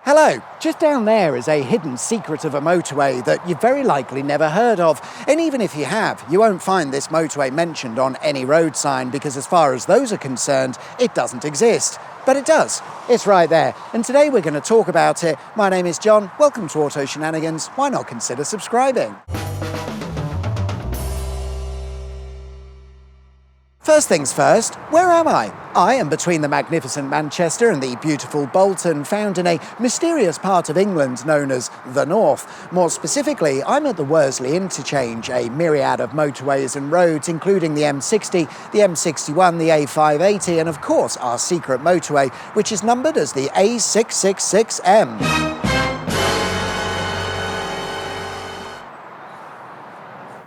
Hello, just down there is a hidden secret of a motorway that you've very likely never heard of. And even if you have, you won't find this motorway mentioned on any road sign because as far as those are concerned, it doesn't exist. But it does. It's right there. And today we're going to talk about it. My name is John. Welcome to Auto Shenanigans. Why not consider subscribing? First things first, where am I? I am between the magnificent Manchester and the beautiful Bolton, found in a mysterious part of England known as the North. More specifically, I'm at the Worsley Interchange, a myriad of motorways and roads, including the M60, the M61, the A580, and of course our secret motorway, which is numbered as the A666M.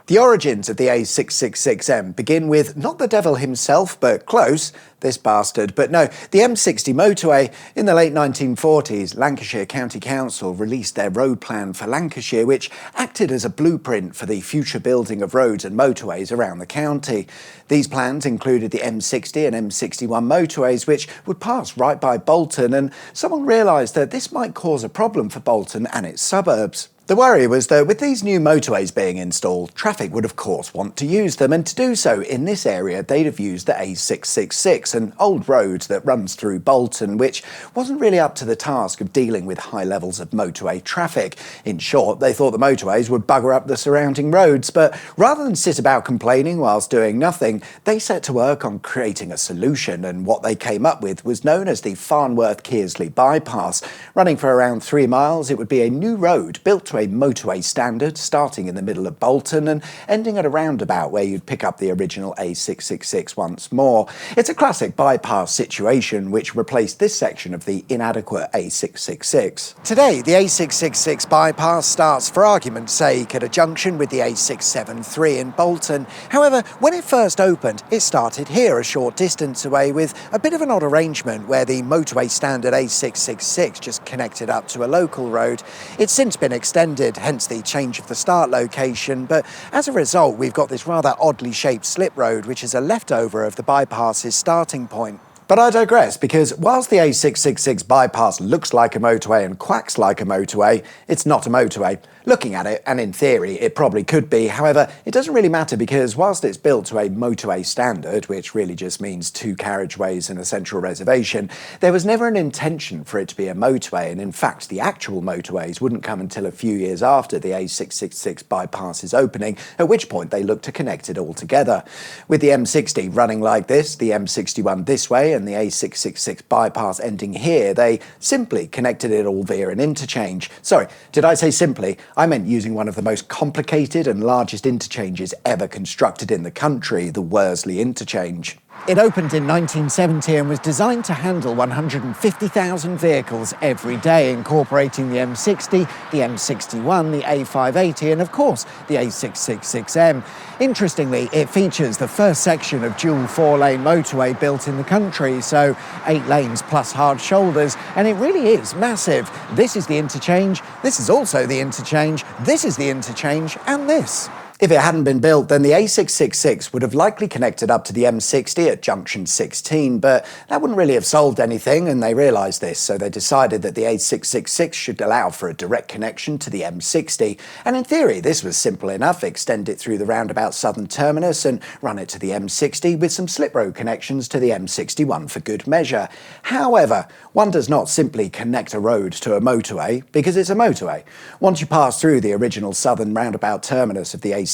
The origins of the A666M begin with not the devil himself, but close, this bastard. But no, the M60 motorway. In the late 1940s, Lancashire County Council released their road plan for Lancashire, which acted as a blueprint for the future building of roads and motorways around the county. These plans included the M60 and M61 motorways, which would pass right by Bolton, and someone realised that this might cause a problem for Bolton and its suburbs. The worry was that with these new motorways being installed, traffic would of course want to use them, and to do so in this area they'd have used the A666, an old road that runs through Bolton, which wasn't really up to the task of dealing with high levels of motorway traffic. In short, they thought the motorways would bugger up the surrounding roads, but rather than sit about complaining whilst doing nothing, they set to work on creating a solution, and what they came up with was known as the Farnworth-Kearsley bypass. Running for around 3 miles, it would be a new road built to a motorway standard, starting in the middle of Bolton and ending at a roundabout where you'd pick up the original A666 once more. It's a classic bypass situation which replaced this section of the inadequate A666. Today, the A666 bypass starts, for argument's sake, at a junction with the A673 in Bolton. However, when it first opened, it started here, a short distance away, with a bit of an odd arrangement where the motorway standard A666 just connected up to a local road. It's since been extended, hence the change of the start location, but as a result we've got this rather oddly shaped slip road which is a leftover of the bypass's starting point. But I digress, because whilst the A666 bypass looks like a motorway and quacks like a motorway, it's not a motorway. Looking at it, and in theory, it probably could be. However, it doesn't really matter because whilst it's built to a motorway standard, which really just means 2 carriageways and a central reservation, there was never an intention for it to be a motorway, and in fact, the actual motorways wouldn't come until a few years after the A666 bypass's opening, at which point they looked to connect it all together. With the M60 running like this, the M61 this way, and the A666 bypass ending here, they simply connected it all via an interchange. Sorry, did I say simply? I meant using one of the most complicated and largest interchanges ever constructed in the country, the Worsley Interchange. It opened in 1970 and was designed to handle 150,000 vehicles every day, incorporating the M60, the M61, the A580 and of course the A666M. Interestingly, it features the first section of dual 4-lane motorway built in the country, so 8 lanes plus hard shoulders, and it really is massive. This is the interchange, this is also the interchange, this is the interchange, and this. If it hadn't been built, then the A666 would have likely connected up to the M60 at junction 16, but that wouldn't really have solved anything, and they realised this, so they decided that the A666 should allow for a direct connection to the M60. And in theory, this was simple enough: extend it through the roundabout southern terminus and run it to the M60 with some slip road connections to the M61 for good measure. However, one does not simply connect a road to a motorway because it's a motorway. Once you pass through the original southern roundabout terminus of the A666,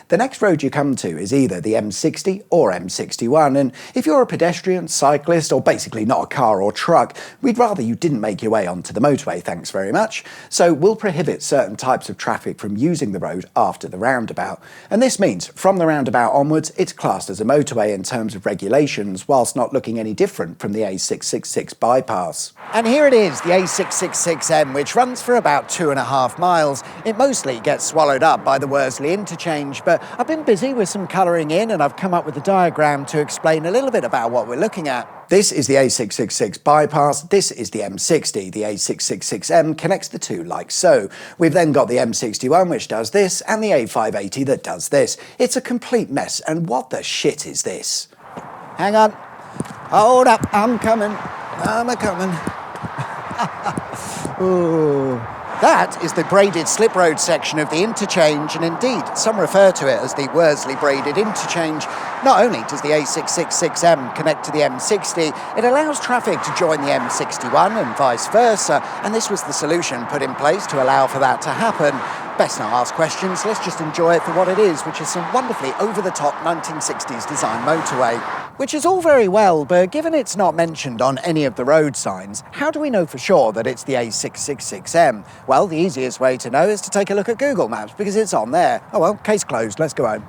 the next road you come to is either the M60 or M61, and if you're a pedestrian, cyclist, or basically not a car or truck, we'd rather you didn't make your way onto the motorway, thanks very much. So we'll prohibit certain types of traffic from using the road after the roundabout. And this means from the roundabout onwards, it's classed as a motorway in terms of regulations, whilst not looking any different from the A666 bypass. And here it is, the A666M, which runs for about 2.5 miles. It mostly gets swallowed up by the Worsley Interchange, but I've been busy with some colouring in and I've come up with a diagram to explain a little bit about what we're looking at. This is the A666 bypass, this is the M60. The A666M connects the two like so. We've then got the M61 which does this, and the A580 that does this. It's a complete mess, and what the shit is this? Hang on. Hold up, I'm coming. I'm a-coming. Ooh. That is the braided slip road section of the interchange, and indeed, some refer to it as the Worsley braided interchange. Not only does the A666M connect to the M60, it allows traffic to join the M61 and vice versa, and this was the solution put in place to allow for that to happen. Best not ask questions, let's just enjoy it for what it is, which is some wonderfully over-the-top 1960s design motorway. Which is all very well, but given it's not mentioned on any of the road signs, how do we know for sure that it's the A666M? Well, the easiest way to know is to take a look at Google Maps, because it's on there. Oh well, case closed, let's go home.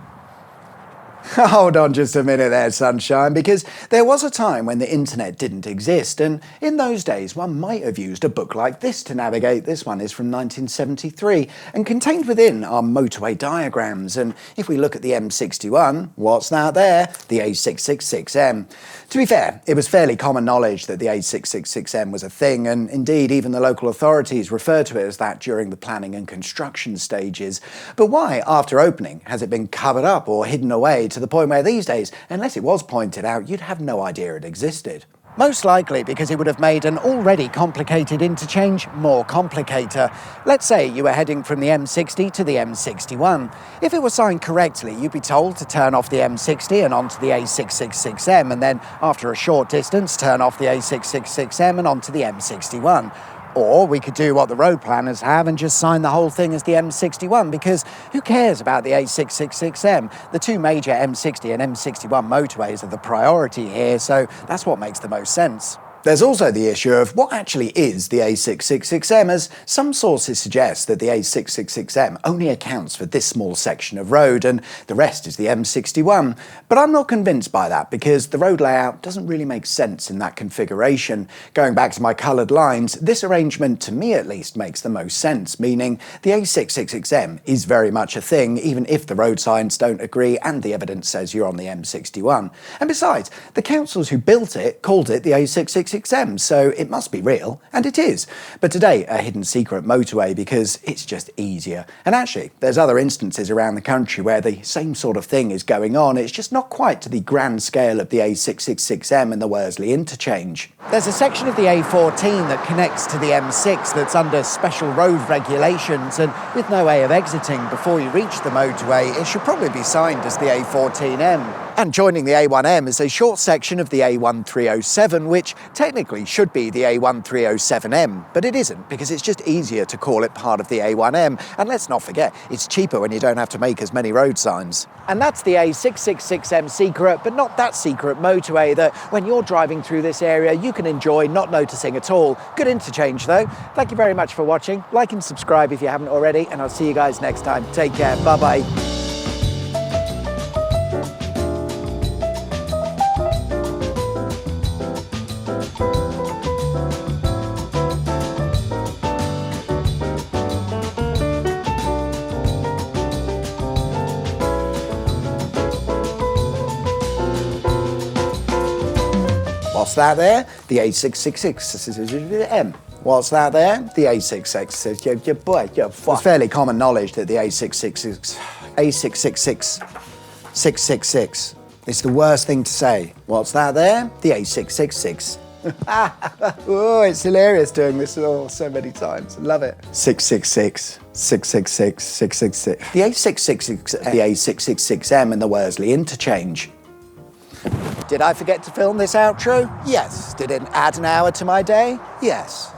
Hold on just a minute there, sunshine, because there was a time when the internet didn't exist, and in those days one might have used a book like this to navigate. This one is from 1973 and contained within are motorway diagrams, and if we look at the M61, what's that there? The A666M. To be fair, it was fairly common knowledge that the A666M was a thing, and indeed even the local authorities referred to it as that during the planning and construction stages. But why, after opening, has it been covered up or hidden away to the point where these days, unless it was pointed out, you'd have no idea it existed? Most likely because it would have made an already complicated interchange more complicated. Let's say you were heading from the M60 to the M61. If it was signed correctly, you'd be told to turn off the M60 and onto the A666M, and then after a short distance turn off the A666M and onto the M61. Or we could do what the road planners have and just sign the whole thing as the M61, because who cares about the A666M? The two major M60 and M61 motorways are the priority here, so that's what makes the most sense. There's also the issue of what actually is the A666M, as some sources suggest that the A666M only accounts for this small section of road and the rest is the M61. But I'm not convinced by that, because the road layout doesn't really make sense in that configuration. Going back to my coloured lines, this arrangement, to me at least, makes the most sense, meaning the A666M is very much a thing, even if the road signs don't agree and the evidence says you're on the M61. And besides, the councils who built it called it the A666M, so it must be real, and it is. But today, a hidden secret motorway because it's just easier. And actually, there's other instances around the country where the same sort of thing is going on. It's just not quite to the grand scale of the A666M and the Worsley interchange. There's a section of the A14 that connects to the M6 that's under special road regulations, and with no way of exiting before you reach the motorway, it should probably be signed as the A14M. And joining the A1M is a short section of the A1307, which technically should be the A1307M, but it isn't, because it's just easier to call it part of the A1M, and let's not forget, it's cheaper when you don't have to make as many road signs. And that's the A666M secret, but not that secret motorway that when you're driving through this area you can enjoy not noticing at all. Good interchange though. Thank you very much for watching. Like and subscribe if you haven't already, and I'll see you guys next time. Take care. Bye bye. What's that there? The A666M. What's that there? The A666. Your boy, your fuck. It's fairly common knowledge that the A666. It's the worst thing to say. What's that there? The A666. Oh, it's hilarious doing this so many times. Love it. 666. 666. 666. The A666M and the Worsley interchange. Did I forget to film this outro? Yes. Did it add an hour to my day? Yes.